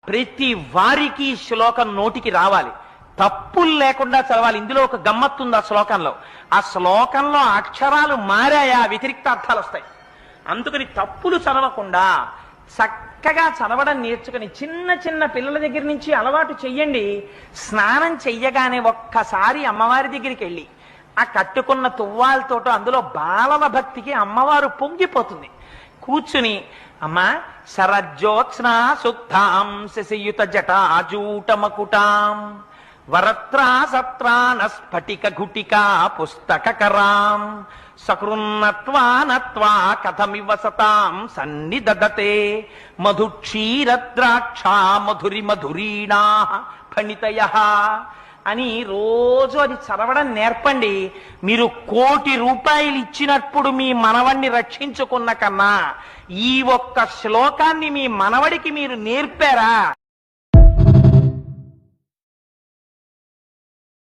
ప్రతి వారికి శ్లోకం నోటికి రావాలి, తప్పులు లేకుండా చదవాలి. ఇందులో ఒక గమ్మత్తుంది ఆ శ్లోకంలో. ఆ శ్లోకంలో అక్షరాలు మారాయా వ్యతిరిక్త అర్థాలు వస్తాయి. అందుకని తప్పులు చదవకుండా చక్కగా చదవడం నేర్చుకుని చిన్న చిన్న పిల్లల దగ్గర నుంచి అలవాటు చెయ్యండి. స్నానం చెయ్యగానే ఒక్కసారి అమ్మవారి దగ్గరికి వెళ్ళి ఆ కట్టుకున్న తువ్వాలతోటో అందులో బాలల భక్తికి అమ్మవారు పొంగిపోతుంది. కూర్చుని అమ్మా శరజ్యోత్స్నా శుద్ధాం శశియుత జటాజూటమకుటాం వరత్రా సత్రాన స్ఫటిక ఘుటికా పుస్తకరాం సకృన్నత్వా నత్వా కథమివ సతాం సన్నిదదతే మధుక్షీరద్రాక్షా మధురి మధురీణా ఫణితయః అని రోజు అది చదవడం నేర్పండి. మీరు 1,00,00,000 రూపాయలు ఇచ్చినప్పుడు మీ మనవణ్ణి రక్షించుకున్న కన్నా ఈ ఒక్క శ్లోకాన్ని మీ మనవడికి మీరు నేర్పారా